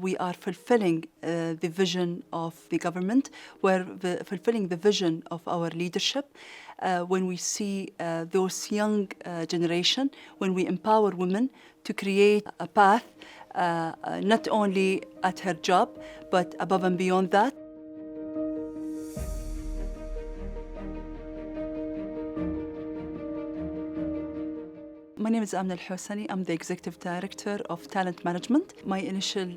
we are fulfilling the vision of the government, we're fulfilling the vision of our leadership. When we see those young generation, when we empower women to create a path, not only at her job, but above and beyond that. My name is Amna Al Hosani. I'm the Executive Director of Talent Management. My initial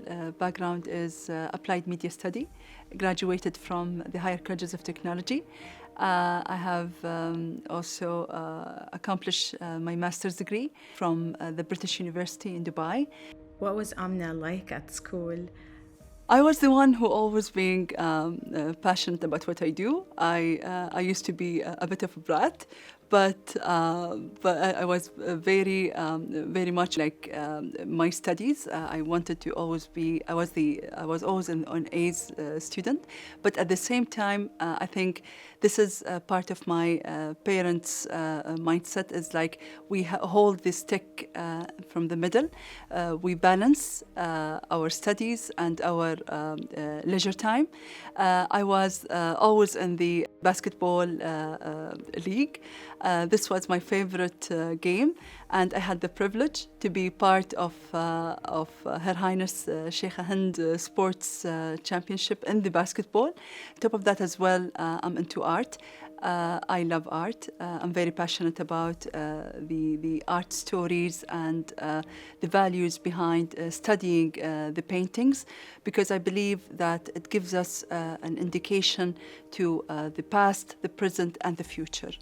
background is Applied Media Study, graduated from the Higher Colleges of Technology. I have also accomplished my master's degree from the British University in Dubai. What was Amna like at school? I was the one who always being passionate about what I do. I used to be a bit of a brat, but I was very much like my studies. I wanted to always be. I was always an A's student, but at the same time, I think this is part of my parents' mindset. Is like we hold this stick from the middle. We balance our studies and our leisure time. I was always in the basketball league. This was my favorite game, and I had the privilege to be part of Her Highness Sheikha Hind Sports Championship in the basketball. On top of that as well, I'm into art. I love art. I'm very passionate about the art stories and the values behind studying the paintings, because I believe that it gives us an indication to the past, the present, and the future.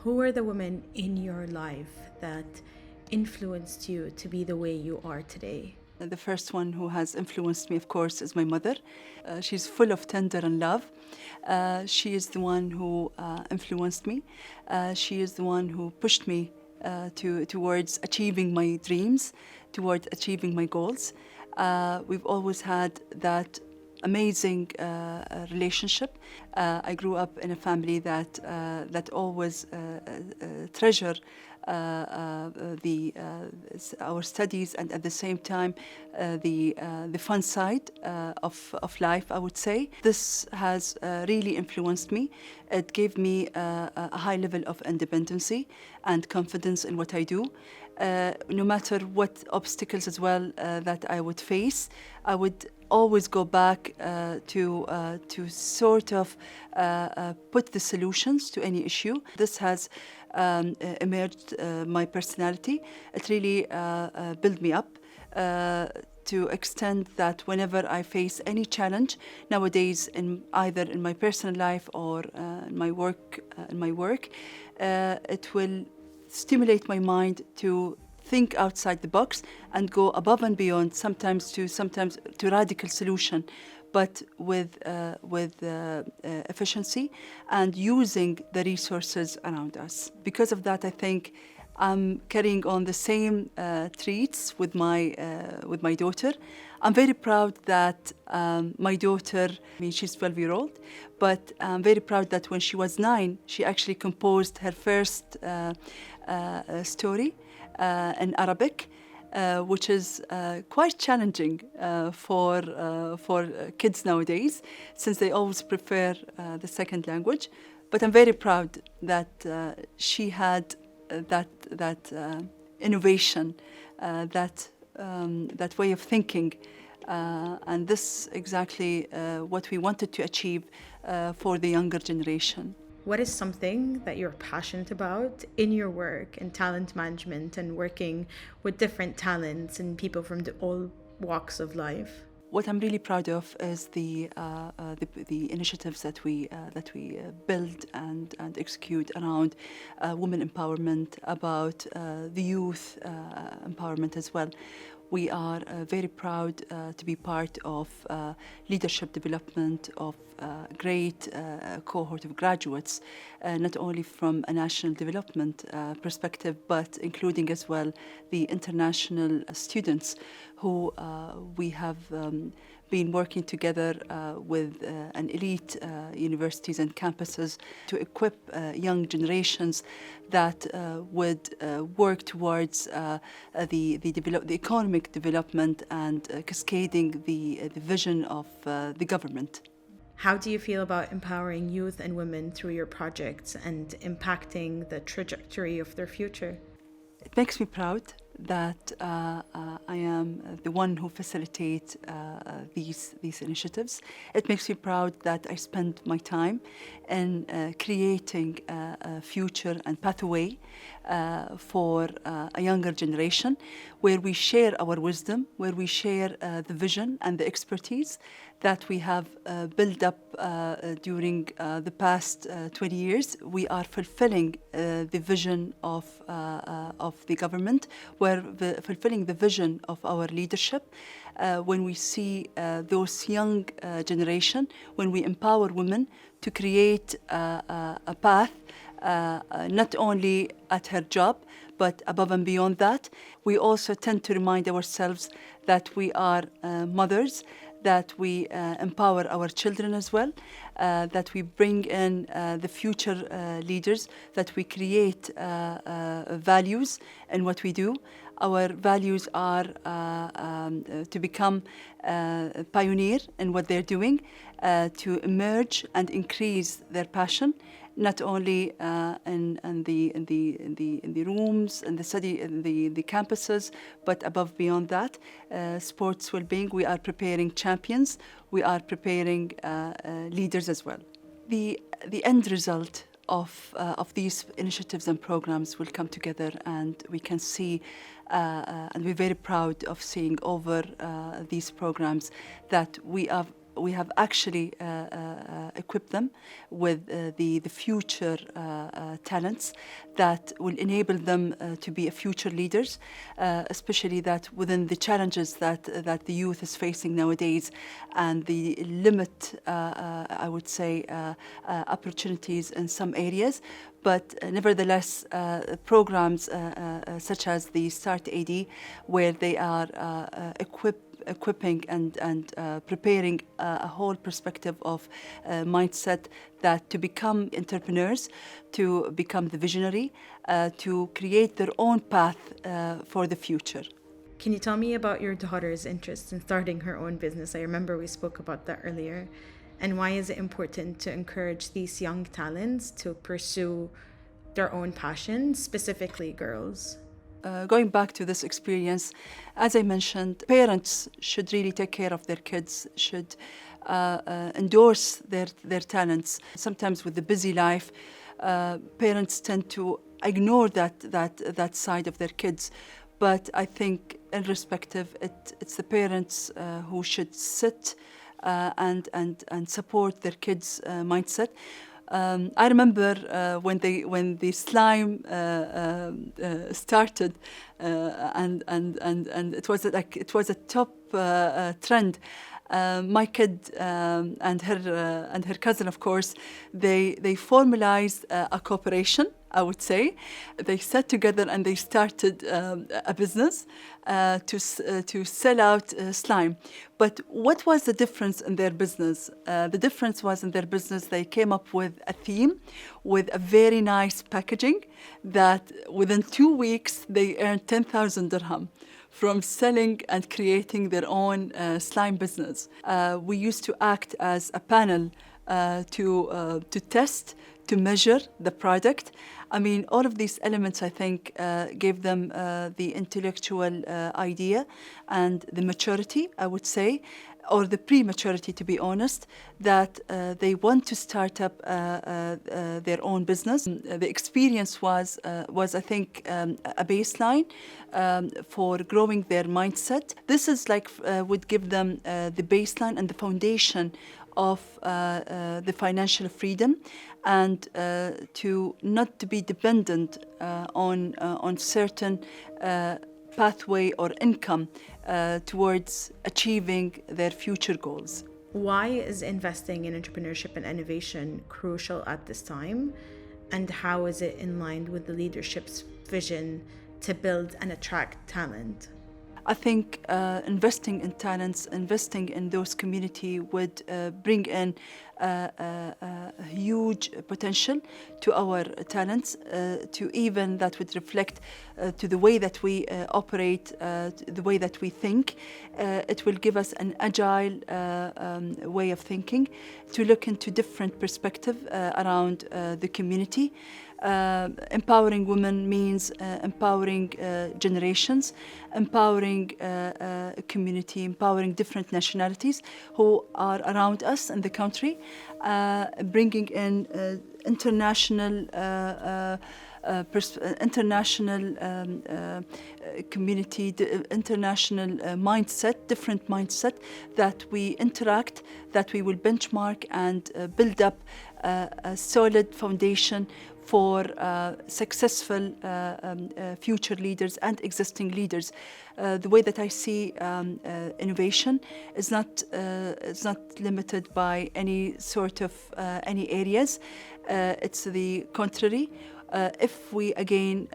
Who were the women in your life that influenced you to be the way you are today? The first one who has influenced me, of course, is my mother. She's full of tender and love. She is the one who influenced me. She is the one who pushed me towards achieving my dreams, towards achieving my goals. We've always had that amazing relationship. I grew up in a family that always treasure our studies, and at the same time the fun side of life, I would say. This has really influenced me. It gave me a high level of independency and confidence in what I do. No matter what obstacles as well that I would face, I would always go back to sort of put the solutions to any issue. This has emerged my personality. It really built me up to extent that whenever I face any challenge nowadays, either in my personal life or in my work, it will stimulate my mind to think outside the box and go above and beyond, sometimes to radical solution, but with efficiency and using the resources around us. Because of that, I think I'm carrying on the same traits with my daughter. I'm very proud that my daughter, she's 12-year-old, but I'm very proud that when she was 9, she actually composed her first story in Arabic, which is quite challenging for kids nowadays, since they always prefer the second language. But I'm very proud that she had that innovation, that way of thinking, and this exactly what we wanted to achieve for the younger generation. What is something that you're passionate about in your work in talent management and working with different talents and people from all walks of life? What I'm really proud of is the initiatives that we build and execute around women empowerment, about the youth empowerment as well. We are very proud to be part of leadership development of a great cohort of graduates, not only from a national development perspective, but including as well the international students who we have been working together with an elite universities and campuses to equip young generations that would work towards the economic economic development and cascading the vision of the government. How do you feel about empowering youth and women through your projects and impacting the trajectory of their future? It makes me proud that I am the one who facilitates these initiatives. It makes me proud that I spend my time in creating a future and pathway for a younger generation, where we share our wisdom, where we share the vision and the expertise that we have built up during the past 20 years. We are fulfilling the vision of the government. We're fulfilling the vision of our leadership when we see those young generation, when we empower women to create a path not only at her job, but above and beyond that. We also tend to remind ourselves that we are mothers, that we empower our children as well, that we bring in the future leaders, that we create values in what we do. Our values are to become a pioneer in what they're doing, to emerge and increase their passion, not only in the rooms, in the study, in the campuses, but above beyond that. Sports well-being, we are preparing champions, we are preparing leaders as well. The end result of these initiatives and programs will come together, and we can see, and we're very proud of seeing over these programs that we have actually equipped them with the future talents that will enable them to be future leaders, especially that within the challenges that the youth is facing nowadays and the limit, I would say, opportunities in some areas. But nevertheless, programs such as the Start AD, where they are equipping and preparing a whole perspective of mindset, that to become entrepreneurs, to become the visionary, to create their own path for the future. Can you tell me about your daughter's interest in starting her own business? I remember we spoke about that earlier. And why is it important to encourage these young talents to pursue their own passions, specifically girls? Going back to this experience, as I mentioned, parents should really take care of their kids, should endorse their talents. Sometimes with the busy life, parents tend to ignore that side of their kids. But I think, irrespective, it's the parents who should sit and support their kids' mindset. I remember when the slime started, and it was a top trend. My kid and her cousin, of course, they formalized a cooperation, I would say. They sat together and they started a business to sell out slime. But what was the difference in their business? The difference was in their business, they came up with a theme, with a very nice packaging, that within 2 weeks they earned 10,000 dirham from selling and creating their own slime business. We used to act as a panel to test, to measure the product. I mean, all of these elements, I think, gave them the intellectual idea and the maturity, I would say, or the prematurity, to be honest, that they want to start up their own business. The experience was I think, a baseline for growing their mindset. This is like would give them the baseline and the foundation of the financial freedom, and to not to be dependent on certain pathway or income towards achieving their future goals. Why is investing in entrepreneurship and innovation crucial at this time? And how is it in line with the leadership's vision to build and attract talent? I think investing in talents, investing in those community would bring in a huge potential to our talents, to even that would reflect to the way that we operate, the way that we think. It will give us an agile way of thinking, to look into different perspective around the community. Empowering women means empowering generations, empowering community, empowering different nationalities who are around us in the country, bringing in international community, international mindset, different mindset, that we interact, that we will benchmark and build up a solid foundation for successful future leaders and existing leaders. The way that I see innovation is not limited by any sort of any areas. It's the contrary. If we again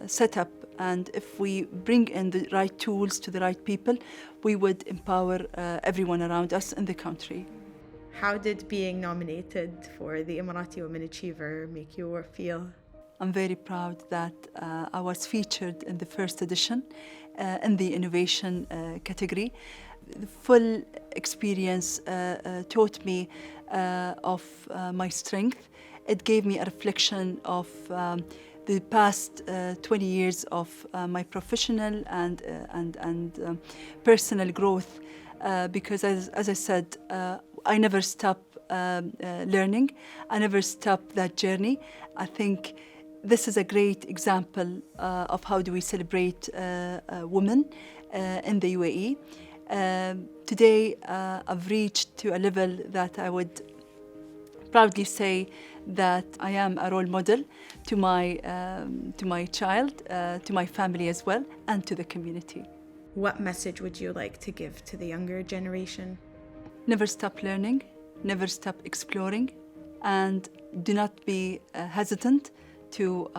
set up and if we bring in the right tools to the right people, we would empower everyone around us in the country. How did being nominated for the Emirati Women Achiever make you feel? I'm very proud that I was featured in the first edition in the innovation category. The full experience taught me of my strength. It gave me a reflection of the past 20 years of my professional and personal growth. Because as I said, I never stop learning. I never stop that journey. I think this is a great example of how do we celebrate women in the UAE. Today, I've reached to a level that I would proudly say that I am a role model to my child, to my family as well, and to the community. What message would you like to give to the younger generation? Never stop learning, never stop exploring, and do not be hesitant to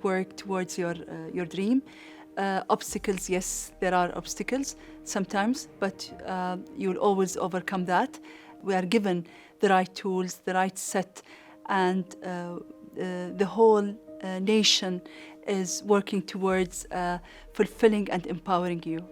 work towards your dream. Obstacles, yes, there are obstacles sometimes, but you'll always overcome that. We are given the right tools, the right set, and the whole nation is working towards fulfilling and empowering you.